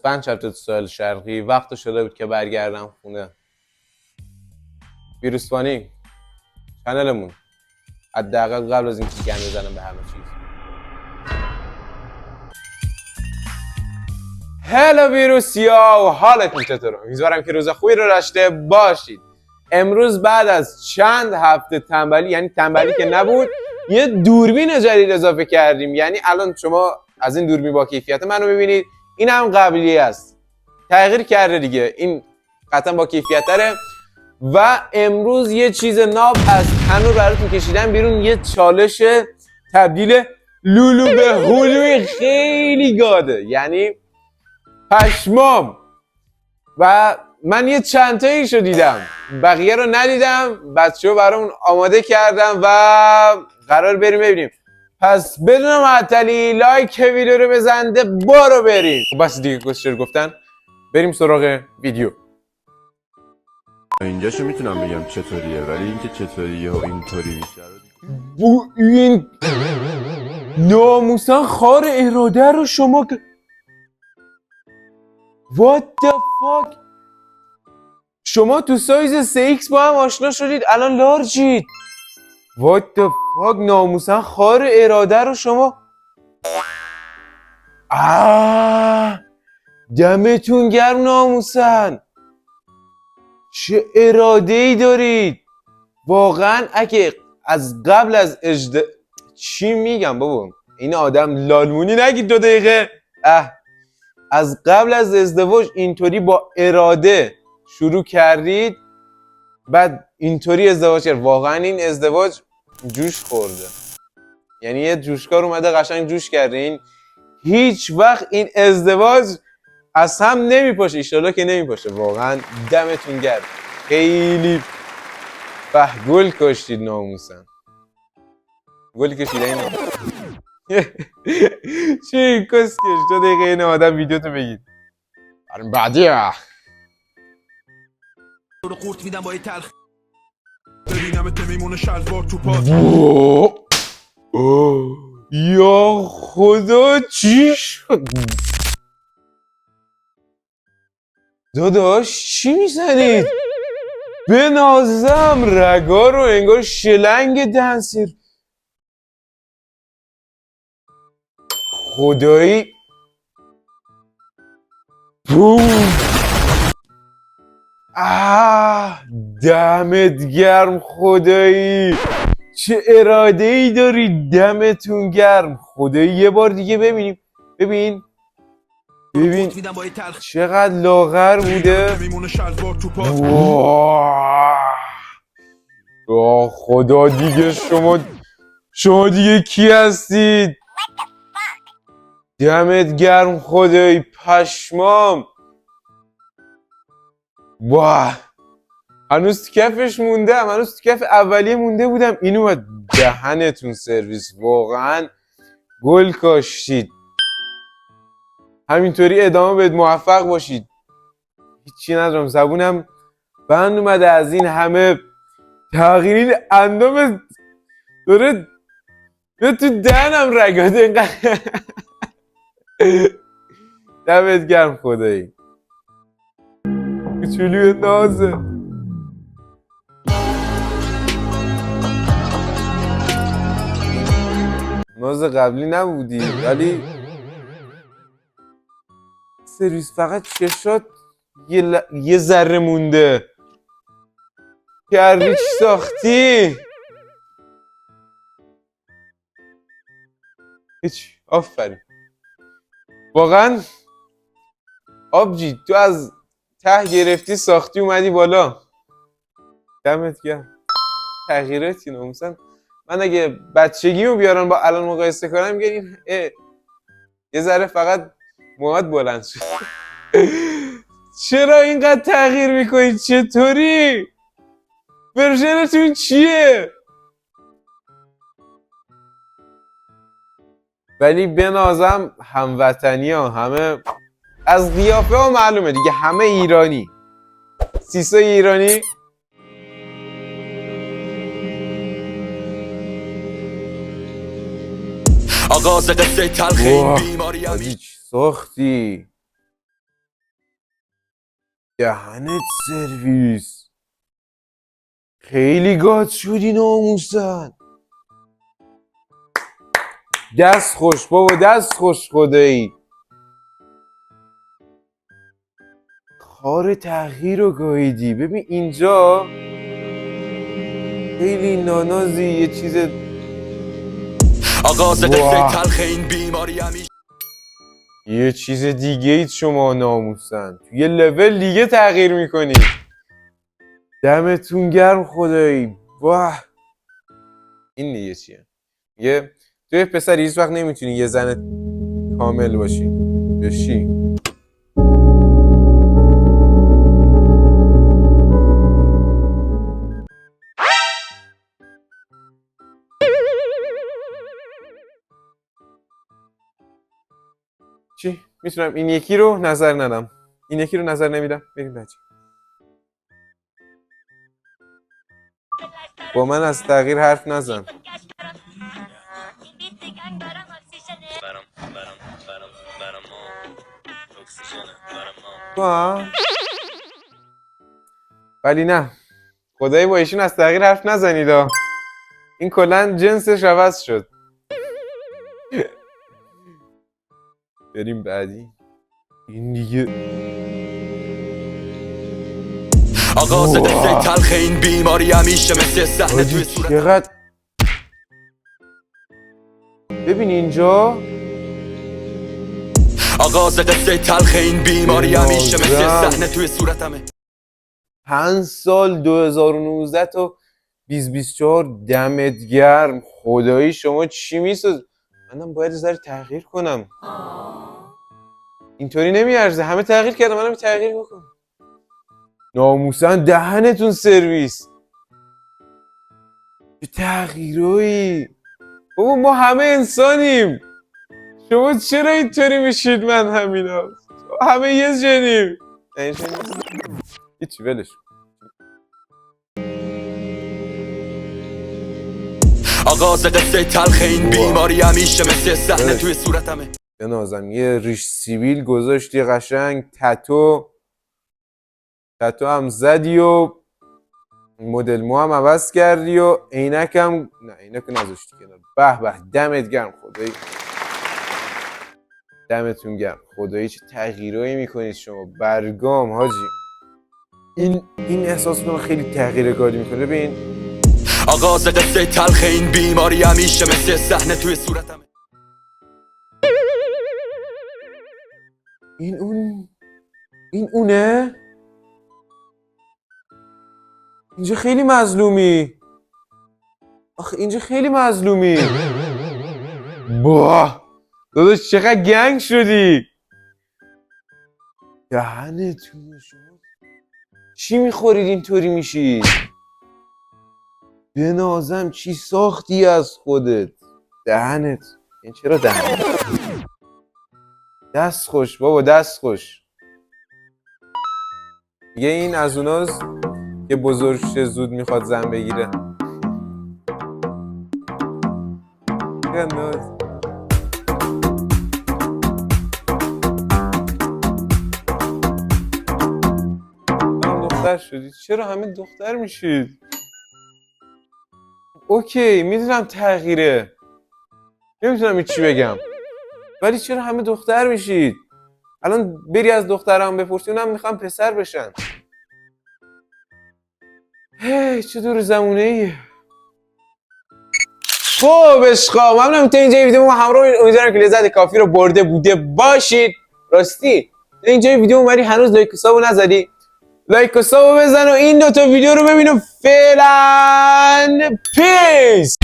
پنج هفته تو ساحل شرقی وقت شده بود که برگردم خونه. ویروسفانی چنلمون حداقل قبل از اینکه گند بزنم به همه چیز. هلو ویروسیا، حالتون چطوره؟ امیدوارم که روز خوبی رو داشته باشید. امروز بعد از چند هفته تنبلی، یعنی تنبلی که نبود، یه دوربین جدید اضافه کردیم. یعنی الان شما از این دوربین با کیفیت منو ببینید، این هم قبلی است، تغییر کرده دیگه، این قطعا با کیفیت تره. و امروز یه چیز ناب از تنور براتون کشیدم بیرون، یه چالش تبدیل لولو به هلوی خیلی گاده، یعنی پشمام. و من یه چند تاییشو دیدم، بقیه رو ندیدم، بچه‌ها برامون آماده کردم و قرار بریم ببینیم. پس بدون معطلی لایک ویدیو رو بزنده برو بریم. بس دیگه کسچر گفتن، بریم سراغ ویدیو. اینجاشو میتونم بگم چطوریه، ولی اینکه چطوریه و اینطوری میشه بو این ناموسن خار اراده رو شما What the fuck؟ شما تو سایز 3X با هم آشنا شدید، الان لارجید. What the fuck؟ ناموسن خار اراده رو شما دمتون گرم ناموسن، چه اراده ای دارید واقعا. اگه از قبل از چی میگم بابا، این آدم لالمونی نگید 2 دقیقه. از قبل از ازدواج اینطوری با اراده شروع کردید، بعد اینطوری ازدواج کرد. واقعا این ازدواج جوش خورده، یعنی یه جوشکار اومده قشنگ جوش کرده. این هیچ وقت این ازدواج از هم نمیپاشه، ایشالله که نمیپاشه. واقعا دمتون گرم، خیلی گل کشتید ناموسن، گل کشید اینا. چی کسکش 2 دقیقه این آدم ویدیو تو بگید. بعدی رو قورت میدم با یه تلخ، ببینم میمونه شلوار تو پات. یا خدا چی شد؟ داداش چی میزنید؟ بنازم رگا رو انگار شلنگ دنسیر. خدایی بوم. دمت گرم خدایی، چه اراده ای داری، دمتون گرم خدایی. یه بار دیگه ببینیم. ببین چقدر لاغر بوده. خدا دیگه شما دیگه کی هستید؟ دمت گرم خدایی، پشمام. هنوز تو کفش موندم، هنوز تو کف اولیه مونده بودم، این اومد دهنتون سرویس. واقعا گل کاشتید، همینطوری ادامه بدید، موفق باشید. هیچی ندارم، زبونم بند اومده از این همه تغییر اندام داره تو دهنم رگاده اینقدر. دمت گرم خدایی، کوچولوی نازه. ناز قبلی نبودی ولی سرویس، فقط چشات یه ذره مونده. کردی چی ساختی؟ هیچ، آفرین. واقعا آبجی تو از ته گرفتی ساختی اومدی بالا، دمت گرم. تغییراتی ناموسن. من اگه بچگیمو بیارن با الان مقایسه کنم میگم یه ذره فقط موهات بلند شد. چرا اینقدر تغییر میکنی؟ چطوری؟ ورژنتون چیه؟ ولی بنازم هموطنی ها همه از قیافه ها معلومه دیگه، همه ایرانی، سیسای ایرانی. آغاز قصه تلخ این بیماری چی ساختی؟ دهنت سرویس، خیلی گاد شدی ناموسن. دست خوش بابا، دست خوش خدایی. خار تغییر رو گاهیدی. ببین اینجا خیلی نانازی، یه چیز آغاز قصه تلخ این بیماری همیشه یه چیز دیگه اید شما ناموسن. تو یه لول دیگه تغییر میکنی. دمتون گرم خدایی. واه، این دیگه چیه؟ توی پسر هیچ وقت نمیتونی یه زن کامل باشی. بشی چی؟ میتونم این یکی رو نظر ندم. این یکی رو نظر نمیدم. بریم بچه. با من از تغییر حرف نزن. تو هم؟ ولی نه، خدایی با ایشون از تغییر حرف نزنید. این کلن جنسش عوض شد. بریم بعدی. این دیگه آغاز قصه تلخ این بیماری همیشه مثل صحنه توی صورت چقدر. ببین اینجا آغاز قصه تلخ این بیماری همیشه مثل صحنه توی صورتمه. 5 سال 2019 تا 2024 دمت گرم. خدایی شما چی میساز؟ منم باید ذره تغییر کنم. اینطوری نمیارزه. همه تغییر کردم، منم تغییر بکنم. ناموسن دهنتون سرویس. چه تغییرایی بابا، ما همه انسانیم. شما چرا اینطوری میشید؟ من همینا همه یه جنیم. هیچی ولش. آغاز قصه تلخ این بیماری همیشه مثل صحنه توی صورتمه. یا نازم یه ریش سیبیل گذاشتی قشنگ، تتو هم زدی و مدل مو هم عوض کردی و عینک هم نه، عینک نذاشتی کنار. به به، دمت گرم خدایی. دمتون گرم خدایی. چه تغییرایی میکنید شما. برگام حاجی. این احساس رو خیلی تغییر کاری میکنه. ببین آغاز قصه تلخ این بیماری همیشه مثل صحنه توی صورتمه. این اونه. اینجا خیلی مظلومی. آخه اینجا خیلی مظلومی. باه داداش چقدر گنگ شدی. دهنتون شما چی میخورید اینطوری میشید؟ به نازم چی ساختی از خودت؟ دهنت این چرا دهنت؟ دست خوش بابا، دست خوش. یه این از اوناست که بزرگ شه زود میخواد زن بگیره. ناز دختر شدید. چرا همه دختر میشید؟ اوکی میدونم تغییره، نمیتونم این چی بگم، ولی چرا همه دختر میشید؟ الان بری از دخترم بپرسی اونم میخوام پسر بشن. هی چه دور زمونه ایه. خب عشقا، ممنونم تا اینجا ویدیو ما همراه. امیدوارم که لذت کافی رو برده بوده باشید. راستی تا اینجا ویدیو اومدی هنوز لایک و سابو نزدی، لایک و سابو بزن و این دوتا ویدیو رو ببین و فعلا پیس.